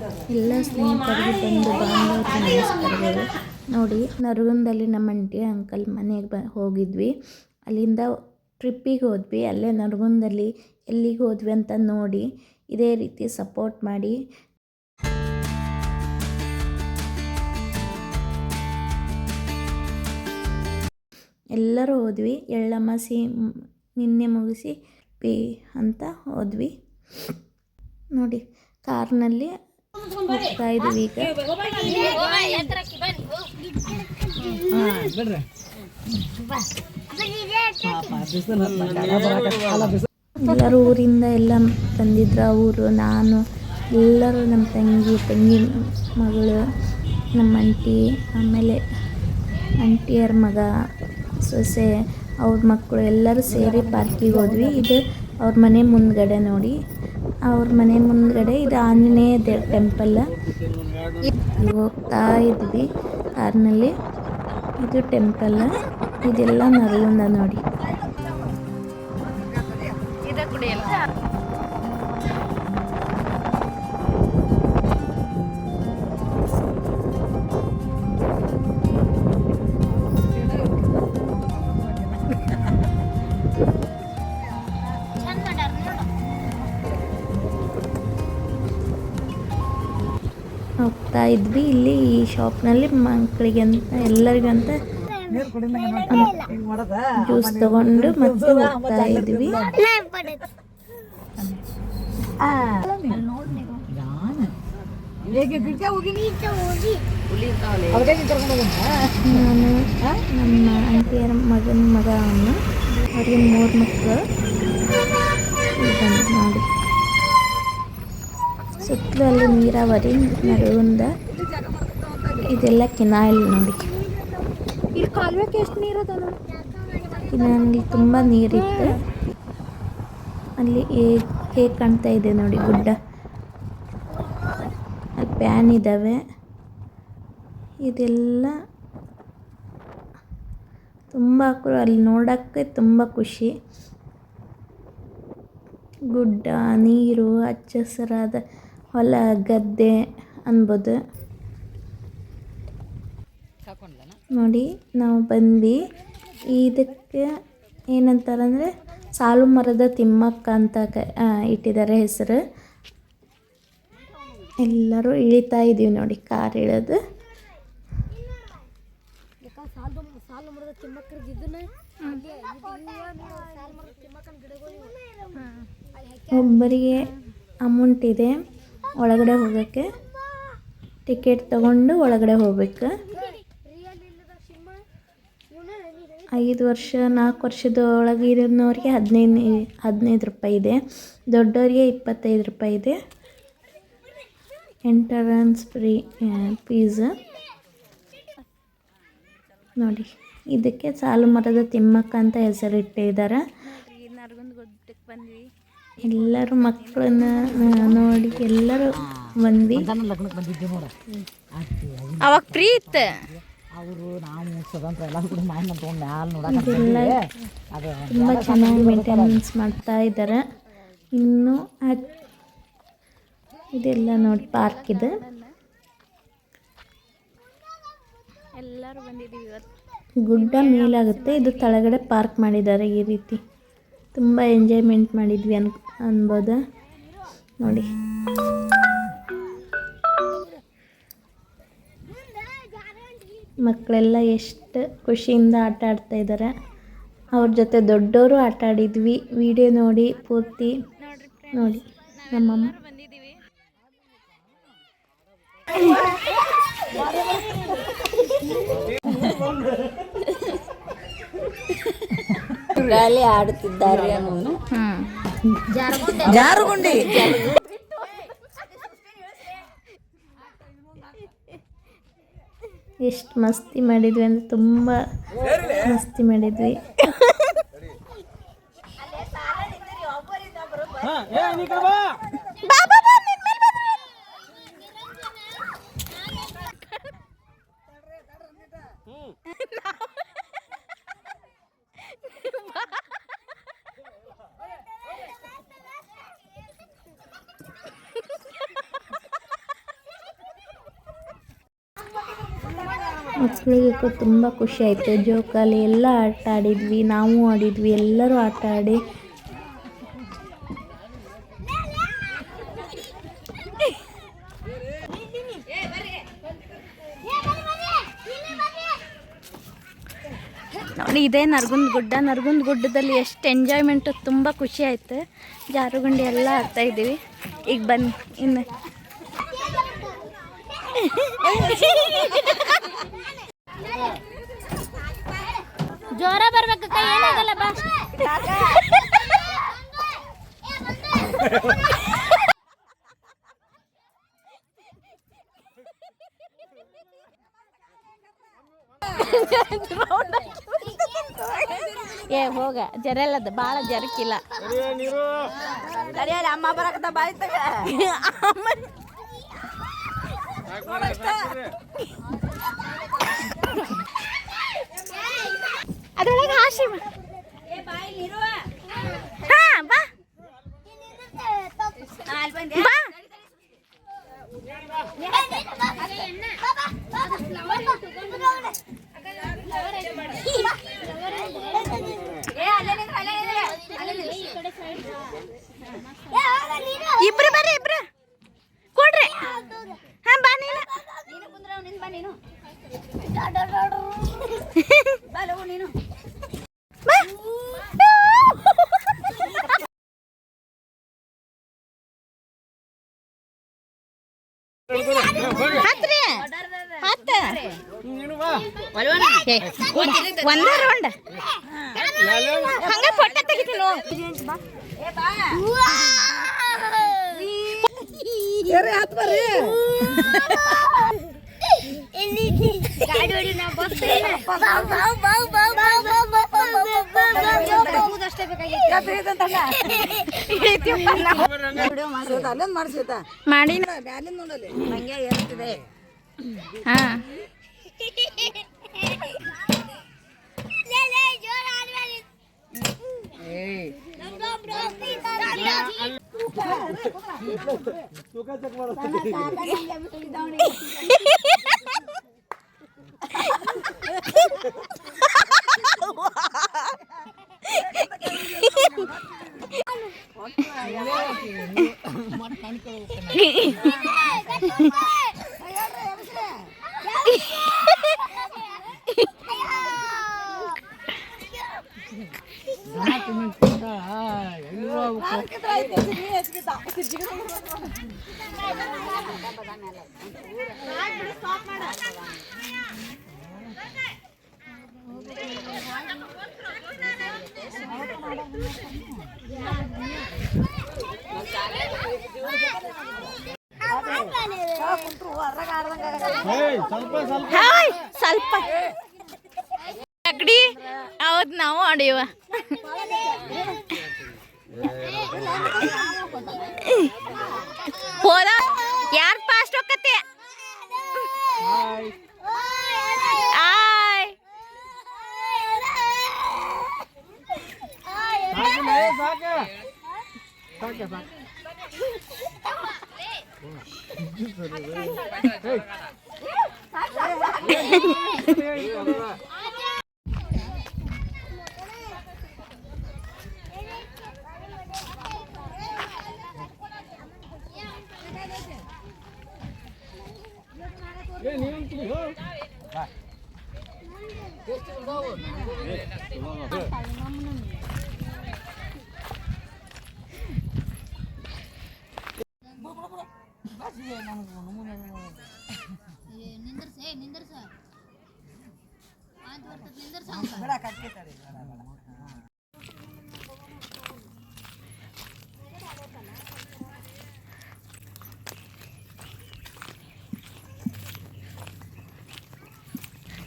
ಎಲ್ಲ ಸ್ನೇಹಿತರಿಗೆ ಬಂದು ಬಾಂಧವರಿಗೆ ನಮಸ್ಕಾರಗಳು. ನೋಡಿ, ನರಗುಂದಲ್ಲಿ ನಮ್ಮ ಆಂಟಿ ಅಂಕಲ್ ಮನೆಗೆ ಹೋಗಿದ್ವಿ. ಅಲ್ಲಿಂದ ಟ್ರಿಪ್ಪಿಗೆ ಹೋದ್ವಿ. ಅಲ್ಲೇ ನರಗುಂದಲ್ಲಿ ಎಲ್ಲಿಗೆ ಹೋದ್ವಿ ಅಂತ ನೋಡಿ ಇದೇ ರೀತಿ ಸಪೋರ್ಟ್ ಮಾಡಿ. ಎಲ್ಲರೂ ಹೋದ್ವಿ. ಎಳ್ಳಮಾಸಿ ನಿನ್ನೆ ಮುಗಿಸಿ ಅಂತ ಹೋದ್ವಿ. ನೋಡಿ, ಕಾರ್ನಲ್ಲಿ ಹೋಗ್ತಾ ಇದ್ದೀವಿ ಈಗ. ಎಲ್ಲರೂ ಊರಿಂದ ಎಲ್ಲ ಬಂದಿದ್ರು. ಅವರು, ನಾನು, ಎಲ್ಲರೂ, ನಮ್ಮ ತಂಗಿ ಮಗಳು, ನಮ್ಮ ಆಂಟಿ, ಆಮೇಲೆ ಆಂಟಿಯರ ಮಗ, ಸೊಸೆ, ಅವ್ರ ಮಕ್ಕಳು ಎಲ್ಲರೂ ಸೇರಿ ಪಾರ್ಕಿಗೆ ಹೋದ್ವಿ. ಇದು ಅವ್ರ ಮನೆ ಮುಂದ್ಗಡೆ ನೋಡಿ. ಅವ್ರ ಮನೆ ಮುಂದ್ಗಡೆ ಇದು ಆಂಜನೇಯ ಟೆಂಪಲ್. ಹೋಗ್ತಾ ಇದ್ವಿ ಕಾರ್ನಲ್ಲಿ. ಇದು ಟೆಂಪಲ್. ಇದೆಲ್ಲ ನರಗುಂದ ನೋಡಿ. ಹೋಗ್ತಾ ಇದ್ವಿ. ಇಲ್ಲಿ ಈ ಶಾಪ್ನಲ್ಲಿ ಮಕ್ಕಳಿಗೆ ಅಂತ ಎಲ್ಲರಿಗಂತ ಜ್ಯೂಸ್ ತಗೊಂಡು ಮತ್ತೆ ಹೋಗ್ತಾ ಇದ್ವಿ. ನಾನು, ನಮ್ಮ ಆಂಟಿಯರ ಮಗನ ಮಗ ಅವನು, ಅವ್ರಿಗೆ 3 ಮಕ್ಕಳು. ನೋಡಿ, ಸುತ್ತಲೂ ಅಲ್ಲಿ ನೀರಾವರಿ ನರಗುಂದ. ಇದೆಲ್ಲ ಕೆನಾಲ್ ನೋಡಿ. ಇಲ್ಲಿ ಕಾಲುವೆಗೆ ಎಷ್ಟು ನೀರದ ಕೆನಾಲಲ್ಲಿ ತುಂಬ ನೀರಿತ್ತು. ಅಲ್ಲಿ ಹೇಗೆ ಕಾಣ್ತಾ ಇದೆ ನೋಡಿ ಗುಡ್ಡ. ಅಲ್ಲಿ ಪ್ಯಾನ್ ಇದ್ದಾವೆ. ಇದೆಲ್ಲ ತುಂಬ ಅಲ್ಲಿ ನೋಡೋಕ್ಕೆ ತುಂಬ ಖುಷಿ. ಗುಡ್ಡ, ನೀರು, ಹಚ್ಚ ಹಸಿರಾದ ಹೊಲ ಗದ್ದೆ ಅನ್ಬೋದು. ನೋಡಿ, ನಾವು ಬಂದ್ವಿ. ಇದಕ್ಕೆ ಏನಂತಾರಂದರೆ ಸಾಲು ಮರದ ತಿಮ್ಮಕ್ಕ ಅಂತ ಇಟ್ಟಿದ್ದಾರೆ ಹೆಸರು. ಎಲ್ಲರೂ ಇಳಿತಾ ಇದ್ದೀವಿ ನೋಡಿ, ಕಾರ್ ಇಳಿದು. ಒಬ್ಬರಿಗೆ ಅಮೌಂಟ್ ಇದೆ ಒಳಗಡೆ ಹೋಗೋಕ್ಕೆ. ಟಿಕೆಟ್ ತಗೊಂಡು ಒಳಗಡೆ ಹೋಗ್ಬೇಕು. 5 ವರ್ಷ 4 ವರ್ಷದ ಒಳಗೆ ಇರೋರಿಗೆ 15 ರೂಪಾಯಿ ಇದೆ. ದೊಡ್ಡವರಿಗೆ 25 ರೂಪಾಯಿ ಇದೆ. ಎಂಟ್ರನ್ಸ್ ಫೀಸ್ ನೋಡಿ. ಇದಕ್ಕೆ ಸಾಲು ಮರದ ತಿಮ್ಮಕ್ಕ ಅಂತ ಹೆಸರಿಟ್ಟಿದ್ದಾರೆ. ಎಲ್ಲರೂ ಮಕ್ಕಳನ್ನ ನೋಡಿ ಎಲ್ಲರೂ ಬಂದ್ವಿ. ಅವಾಗ ಪ್ರೀತ್ ತುಂಬ ಚೆನ್ನಾಗಿ ಮೇಂಟೆನೆನ್ಸ್ ಮಾಡ್ತಾ ಇದ್ದಾರೆ. ಇನ್ನು ಇದೆಲ್ಲ ನೋಡಿ ಪಾರ್ಕ್ ಇದೆ. ಎಲ್ಲರೂ ಬಂದಿದ್ದೀವಿ ಇವತ್ತು. ಗುಡ್ಡ ಮೇಲಾಗುತ್ತೆ. ಇದು ಕೆಳಗಡೆ ಪಾರ್ಕ್ ಮಾಡಿದ್ದಾರೆ. ಈ ರೀತಿ ತುಂಬ ಎಂಜಾಯ್ಮೆಂಟ್ ಮಾಡಿದ್ವಿ ಅನ್ಬೋದು ನೋಡಿ. ಮಕ್ಕಳೆಲ್ಲ ಎಷ್ಟು ಖುಷಿಯಿಂದ ಆಟ ಆಡ್ತಾ ಇದ್ದಾರೆ. ಅವ್ರ ಜೊತೆ ದೊಡ್ಡವರು ಆಟ ಆಡಿದ್ವಿ. ವಿಡಿಯೋ ನೋಡಿ ಪೂರ್ತಿ ನೋಡಿ. ನಮ್ಮಮ್ಮ ಗಾಳಿ ಆಡುತ್ತಿದ್ದಾರೆ. ಜಾರುಗುಂಡಿ ಎಷ್ಟು ಮಸ್ತಿ ಮಾಡಿದ್ವಿ ಅಂದರೆ ತುಂಬ ಮಸ್ತಿ ಮಾಡಿದ್ವಿ. ಮಕ್ಕಳಿಗೆ ತುಂಬ ಖುಷಿ ಆಯಿತು. ಜೋಕಾಲಿ ಎಲ್ಲ ಆಟ ಆಡಿದ್ವಿ, ನಾವು ಆಡಿದ್ವಿ, ಎಲ್ಲರೂ ಆಟ ಆಡಿ ನೋಡಿ. ಇದೇ ನರಗುಂದ ಗುಡ್ಡ. ನರಗುಂದ ಗುಡ್ಡದಲ್ಲಿ ಎಷ್ಟು ಎಂಜಾಯ್ಮೆಂಟು, ತುಂಬ ಖುಷಿ ಆಯಿತು. ಜಾರುಗುಂಡಿ ಎಲ್ಲ ಆಡ್ತಾ ಇದ್ದೀವಿ. ಈಗ ಬನ್ನಿ ಇನ್ನು ಜೋರ ಬರ್ಬೇಕು, ಕೈ ಏನಾಗಲ್ಲ ಬಾ. ಏ ಹೋಗ ಜರಲ್ಲದ ಭಾಳ ಜರಕಿಲ್ಲ. ಅಮ್ಮ ಬರಕತ್ತ ಬಾಯ್ ತಗ ಅದ್ರೊಳಗೆ ಹಾಸಿ ಬಾ. ಹಾ ಬಾ ಬಾ. ಇಬ್ರು ಬರ್ರಿ, ಇಬ್ರು ಕೊಡ್ರಿ. ಹಾ ಬಾ ನೀನು ಹತ್ರಿ ಹತ್ತ ಒಂದ ರೌಂಡ್ ಹಂಗ ಫೋಟೋ ತೆಗಿತೀನಿ. ಮಾಡಿ ಹಂಗೆ ಇರ್ತದೆ. ಹಾ ಸ್ವಲ್ಪ ಅಗಡಿ ಹೌದು, ನಾವು ಆಡಿವ. ಹೋದ ಯಾರು ಫಾಸ್ಟ್ ಹೋಗತ್ತೆ? ಆಯ್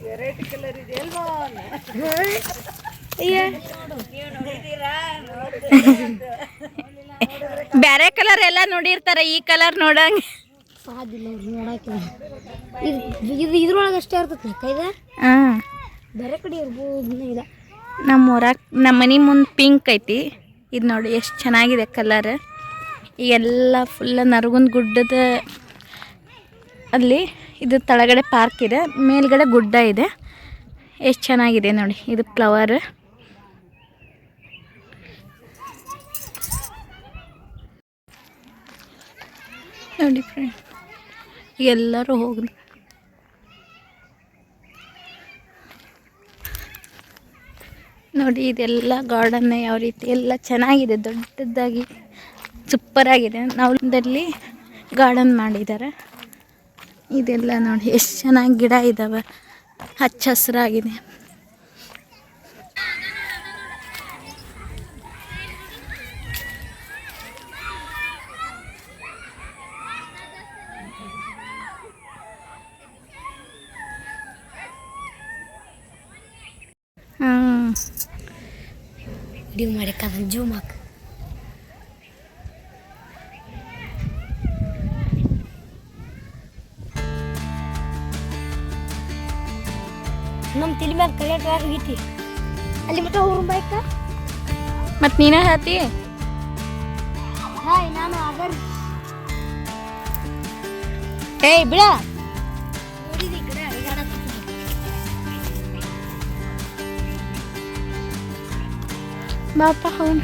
ವೆರೈಟಿ ಕಲರ್ ಇದೆ ಅಲ್ವಾ? ಬ್ಯಾರೆ ಕಲರ್ ಎಲ್ಲ ನೋಡಿರ್ತಾರ, ಈ ಕಲರ್ ನೋಡಂಗ ಇದ್ರೊಳಗೆ ಅಷ್ಟೇ ಇರ್ತೈತಿ ಕೈದ. ಹಾಂ, ಬೇರೆ ಕಡೆ ಇರ್ಬೋದು. ಇಲ್ಲ, ನಮ್ಮ ಊರಾಗ ನಮ್ಮ ಮನೆ ಮುಂದೆ ಪಿಂಕ್ ಐತಿ. ಇದು ನೋಡಿ ಎಷ್ಟು ಚೆನ್ನಾಗಿದೆ ಕಲರ್. ಈಗೆಲ್ಲ ಫುಲ್ ನರಗುಂದ ಗುಡ್ಡದ ಅಲ್ಲಿ ಇದು ತಳಗಡೆ ಪಾರ್ಕ್ ಇದೆ, ಮೇಲ್ಗಡೆ ಗುಡ್ಡ ಇದೆ. ಎಷ್ಟು ಚೆನ್ನಾಗಿದೆ ನೋಡಿ, ಇದು ಫ್ಲವರ್. ನೋಡಿ ಫ್ರೆಂಡ್, ಎಲ್ಲರೂ ಹೋಗಿ ನೋಡಿ. ಇದೆಲ್ಲ ಗಾರ್ಡನ್ನ ಯಾವ ರೀತಿ ಎಲ್ಲ ಚೆನ್ನಾಗಿದೆ, ದೊಡ್ಡದಾಗಿ ಸೂಪರಾಗಿದೆ. ನಾವಲ್ಲಿ ಗಾರ್ಡನ್ ಮಾಡಿದ್ದಾರೆ. ಇದೆಲ್ಲ ನೋಡಿ ಎಷ್ಟು ಚೆನ್ನಾಗಿ ಗಿಡ ಇದ್ದಾವೆ, ಹಚ್ಚ ಹಸಿರಾಗಿದೆ. ವಿಡಿಯೋ ಮಾಡಕ್ಕೆ ಜೂಮ್ ಹಾಕ. ನಮ್ಮ ತಲೆ ಮ್ಯಾಗ ಕರೆಕ್ಟ್ ಆಗೈತಿ. ಅಲ್ಲಿ ಮಟ್ಟ ಹೋಗ್ರು ಬೈಕ. ಮತ್ತು ನೀನೇ ಹೇಳ್ತಿ. ಹಾಯ್, ನಾನು ಆಗರ್ ಏಯ್ ಬಿಡ. ನೋಡಿದಿ ಕಡೆ ಅಡಿಗಾಡಕ್ಕೆ. ಬಾಪ ಹೋಗೋಣ.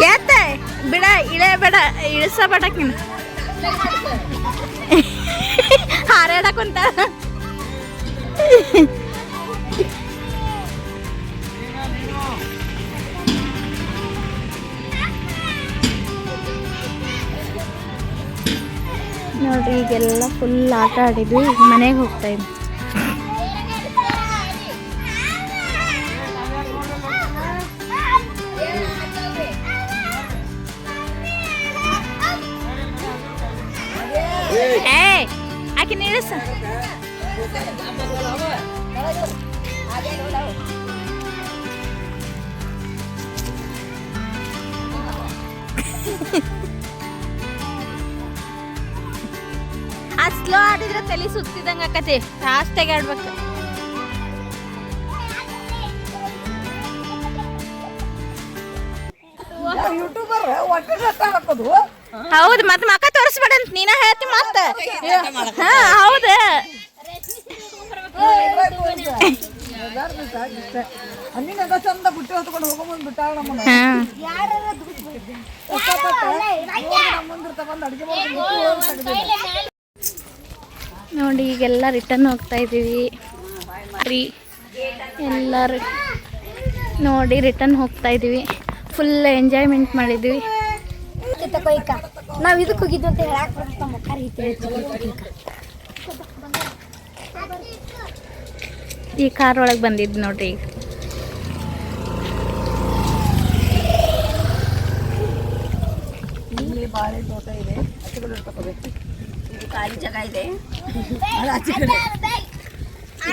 ಯಾತ ಬಿಡ, ಇಳೆ ಬೇಡ, ಇಳಿಸ ಬಡಕಿನ ಹಾರಾಡಕ್ಕಂತ. ನೋಡ್ರಿ, ಈಗೆಲ್ಲ ಫುಲ್ ಆಟ ಆಡಿದ್ವಿ. ಈಗ ಮನೆಗೆ ಹೋಗ್ತಾ ಇದ್ವಿ. ಏಯ್ ಆಕೆ ನಿಲ್ಲಿಸ. ಸ್ಲೋ ಆಡಿದ್ರೆ ತಲೆ ಸುತ್ತಿದಂಗ ಆಕತಿ, ಫಾಸ್ಟಾಗಿ ಆಡ್ಬೇಕು. ಹೌದು, ಮತ್ತೆ ಮಕ್ಕ ತೋರಿಸ್ಬೇಡಂತ ನೀನ ಹೇಳ್ತಿ ಮತ್ತ. ಹಾ ಹೌದು. ಚಂದ ಬುಟ್ಟಿ ಹೊತ್ಕೊಂಡು ಹೋಗ್ಬಂದ್ ಬಿಟ್ಟಾಳ ನಮ್ಮನ್ನ. ನೋಡಿ, ಈಗೆಲ್ಲ ರಿಟರ್ನ್ ಹೋಗ್ತಾ ಇದ್ದೀವಿ. ಎಲ್ಲರೂ ನೋಡಿ ರಿಟರ್ನ್ ಹೋಗ್ತಾ ಇದ್ದೀವಿ. ಫುಲ್ ಎಂಜಾಯ್ಮೆಂಟ್ ಮಾಡಿದ್ವಿ. ನಾವು ಇದಕ್ಕೆ ಹೋಗಿದ್ವಿ ಅಂತ ಹೇಳಕ್ ಬರುತ್ತೆ. ಮಕ್ಕಳು ಈ ಕಾರ್ ಒಳಗೆ ಬಂದಿದ್ದು ನೋಡ್ರಿ. ಇಲ್ಲಿ ಬಾಳೆ ತೋಟ ಇದೆ, ಹಚ್ಚಗಳು ತಗೋಬೇಕು. ಇದು ಖಾಲಿ ಜಾಗ ಇದೆ.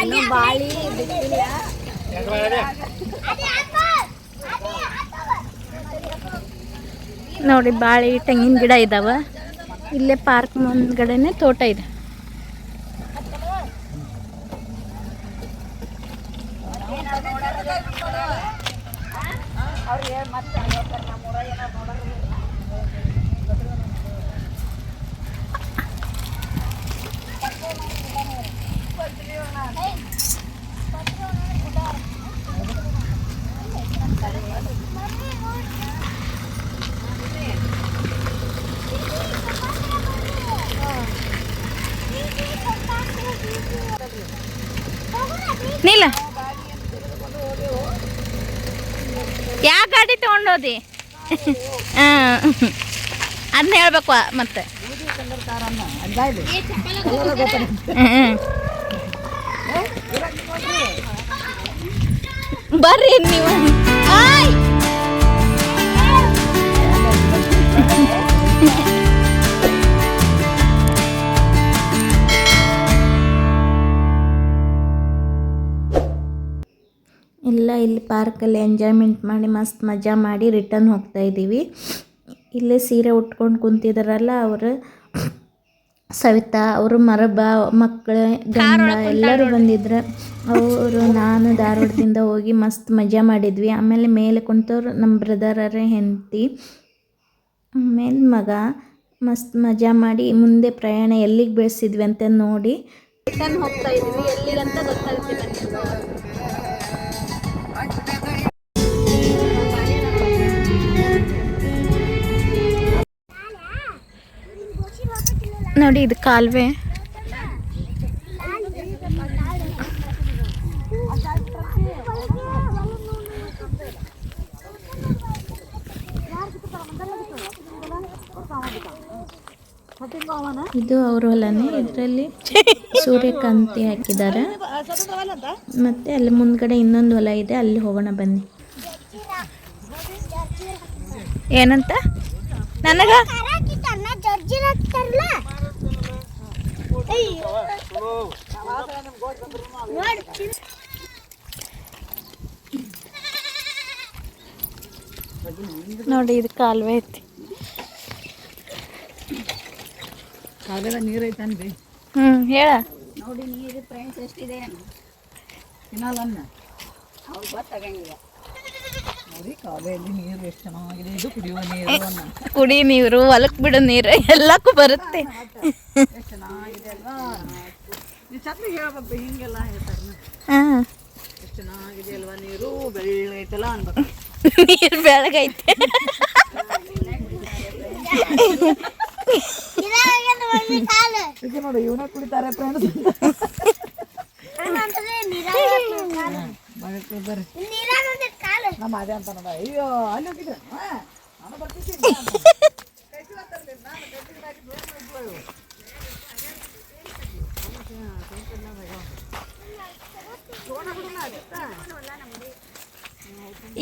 ಇನ್ನು ಬಾಳಿ ಬಿಟ್ಟಿಲ್ಲ. ನೋಡಿ, ಬಾಳೆ ತೆಂಗಿನ ಗಿಡ ಇದಾವ. ಇಲ್ಲೇ ಪಾರ್ಕ್ ಮುಂದ್ಗಡೆನೆ ತೋಟ ಇದೆ. ನಿಲ್ಲ, ಯಾ ಗಾಡಿ ತಗೊಂಡೋದಿ? ಅದನ್ನ ಹೇಳ್ಬೇಕು ಮತ್ತೆ. ಬೂದಿ ಕಲರ್ ಕಾರನ್ನ ಅಂದಾಯ್ತು ಕಲರ್ ಗೊತ್ತಾಗುತ್ತೆ. ಬರ್ರಿ ನೀವು. ಹಾಯ್ ಇಲ್ಲ, ಇಲ್ಲಿ ಪಾರ್ಕಲ್ಲಿ ಎಂಜಾಯ್ಮೆಂಟ್ ಮಾಡಿ ಮಸ್ತ್ ಮಜಾ ಮಾಡಿ ರಿಟರ್ನ್ ಹೋಗ್ತಾ ಇದ್ದೀವಿ. ಇಲ್ಲೇ ಸೀರೆ ಉಟ್ಕೊಂಡು ಕುಂತಿದ್ದಾರಲ್ಲ ಅವರು ಸವಿತಾ ಅವರು, ಮರಬ ಮಕ್ಕಳು, ಗಂಡ ಎಲ್ಲರೂ ಬಂದಿದ್ರು. ಅವರು ನಾನು ಧಾರವಾಡದಿಂದ ಹೋಗಿ ಮಸ್ತ್ ಮಜಾ ಮಾಡಿದ್ವಿ. ಆಮೇಲೆ ಮೇಲೆ ಕುಂತವ್ರು ನಮ್ಮ ಬ್ರದರರ ಹೆಂಡತಿ ಆಮೇಲೆ ಮಗ. ಮಸ್ತ್ ಮಜಾ ಮಾಡಿ ಮುಂದೆ ಪ್ರಯಾಣ ಎಲ್ಲಿಗೆ ಬೆಳೆಸಿದ್ವಿ ಅಂತ ನೋಡಿ ರಿಟರ್ನ್ ಹೋಗ್ತಾ ಇದ್ವಿ. ಎಲ್ಲಿಗಂತ ಗೊತ್ತಾಗ್ತಿಲ್ಲ. ನೋಡಿ ಇದು ಕಾಲುವೆ. ಇದು ಅವ್ರ ಹೊಲನೇ. ಇದರಲ್ಲಿ ಸೂರ್ಯಕಾಂತಿ ಹಾಕಿದ್ದಾರೆ. ಮತ್ತೆ ಅಲ್ಲಿ ಮುಂದ್ಗಡೆ ಇನ್ನೊಂದು ಹೊಲ ಇದೆ, ಅಲ್ಲಿ ಹೋಗೋಣ ಬನ್ನಿ. ಏನಂತ ನನಗ ನೋಡಿ ಇದು ಕಾಲುವೆ ಐತಿ. ಕಾಲೆಲ್ಲ ನೀರು ಐತನ್ರಿ. ಹೇಳ. ನೋಡಿ ನೀರು ಫ್ರೆಂಡ್ಸ್ ಎಷ್ಟಿದೆ ತಿನ್ನಲ್ಲ ಅವ್ರು ಗೊತ್ತಾಗಂಗಿಲ್ಲ. ನೋಡಿ ಕಾಲೆಯಲ್ಲಿ ನೀರು ಎಷ್ಟು ಚೆನ್ನಾಗಿದೆ. ಇದು ಕುಡಿಯುವ ನೀರು, ಕುಡಿ ನೀರು, ಹೊಲಕ್ಕೆ ಬಿಡೋ ನೀರು ಎಲ್ಲಕ್ಕೂ ಬರುತ್ತೆ. ಎಷ್ಟು ಚೆನ್ನಾಗಿದೆ ಅಲ್ವಾ. ನೀವು ಛತ್ರಿ ಹೇಳ್ಬೇಕು, ಹಿಂಗೆಲ್ಲ ಹೇಳ್ತಾರೆ. ಎಷ್ಟು ಚೆನ್ನಾಗಿದೆ ಅಲ್ವಾ ನೀರು, ಬೆಳ್ಳೈತಲ್ಲ ಅನ್ಬೇಕು. ನೀರು ಬೆಳಗೈತೆ. ಇದು ನೋಡಿ ಇವನ ಕುಡಿತಾರೆ ಫ್ರೆಂಡ್ಸ್. ಬರ್ರಿ ನಮ್ಮ ಅದೇ ಅಂತ ನೋಡ. ಅಯ್ಯೋ ಅಲ್ಲಿ ಹೋಗಿದ್ರೆ ನಾನು ಬರ್ತಿದ್ದೀನಿ.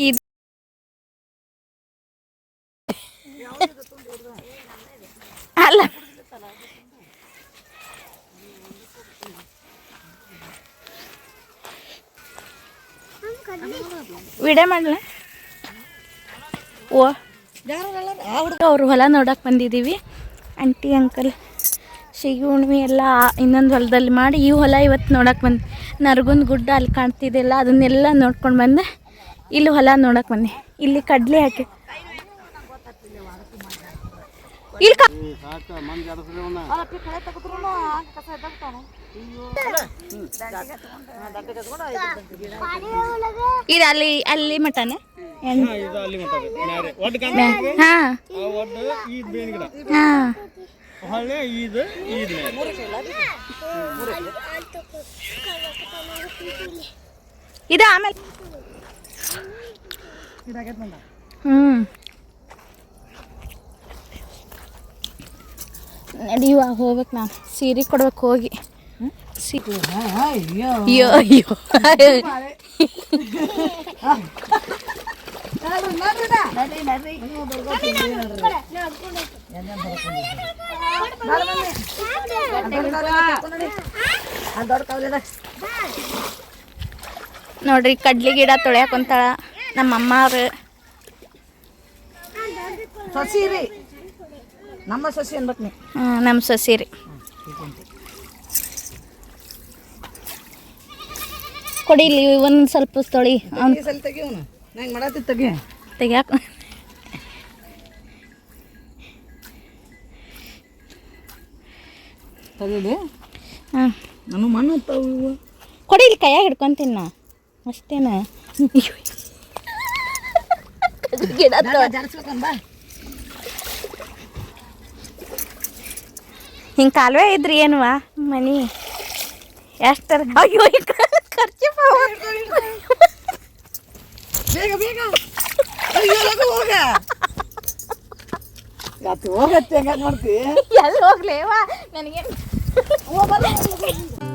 ಇದು ಅಲ್ಲ ವಿಡಿಯೋ ಮಾಡಲ. ಅವ್ರ ಹೊಲ ನೋಡಕ್ಕೆ ಬಂದಿದ್ದೀವಿ. ಆಂಟಿ ಅಂಕಲ್ ಸಿಗಿ ಉಣ್ಮೆ ಎಲ್ಲ ಇನ್ನೊಂದು ಹೊಲದಲ್ಲಿ ಮಾಡಿ ಈ ಹೊಲ ಇವತ್ತು ನೋಡಕ್ಕೆ ಬಂದು ನರಗುಂದ ಗುಡ್ಡ ಅಲ್ಲಿ ಕಾಣ್ತಿದೆಯಲ್ಲ ಅದನ್ನೆಲ್ಲ ನೋಡ್ಕೊಂಡು ಬಂದೆ. ಇಲ್ಲಿ ಹೊಲ ನೋಡಕ್ಕೆ ಬಂದೆ. ಇಲ್ಲಿ ಕಡ್ಲೆ ಹಾಕಿ ಇಲ್ಲಿ ಇದು ಅಲ್ಲಿ ಅಲ್ಲಿ ಮಟನೆ. ಇದು ಆಮೇಲೆ ನಡಿಯುವ ಹೋಗ್ಬೇಕು. ನಾನು ಸೀರೆ ಕೊಡ್ಬೇಕು ಹೋಗಿ. ಅಯ್ಯೋ ಅಯ್ಯೋ ನೋಡ್ರಿ ಕಡ್ಲಿ ಗಿಡ ತೊಳ್ಯಾಕೊಂತಾಳ ನಮ್ಮ ಅಮ್ಮವ್ರು. ಸಸಿ ರೀ, ನಮ್ಮ ಸಸಿ ಅನ್ಬೇಕು ನೀ. ನಮ್ಮ ಸಸಿ ರೀ. ಕೊಡಿಲಿ ಒಂದು ಸ್ವಲ್ಪ ತೊಳಿ. ಅವ್ನು ಸಲ ತೆಗಿಯೋನು ನಂಗೆ ಮಾಡತ್ತಿ ತೆಗಿ ತೆಗ್ಯಾಕ. ತೆಗೀಲಿ. ಹಾಂ ನಾನು ಮಣ್ಣು ಕೊಡಿಲಿ, ಕೈಯಾಗ ಹಿಡ್ಕೊಂತೀನಿ ನಾ ಅಷ್ಟೇನ. ಗಿಡ ಜಾರಿಸ್ಬೇಕಂಬ. ಹಿಂಗೆ ಕಾಲುವೆ ಇದ್ರಿ ಏನುವ ಮನಿ ಎಷ್ಟರ. ಅಯ್ಯೋ ಖರ್ಚು ಬೇಗ ಬೇಗ. ಅಯ್ಯೋ ಹೋಗ ಹೋಗತ್ತೆ ಹೆಂಗ ಮಾಡ್ತಿ ಎಲ್ಲಿ ಹೋಗ್ಲೇವಾ ನನಗೆ ಹೋಗಲ್ಲ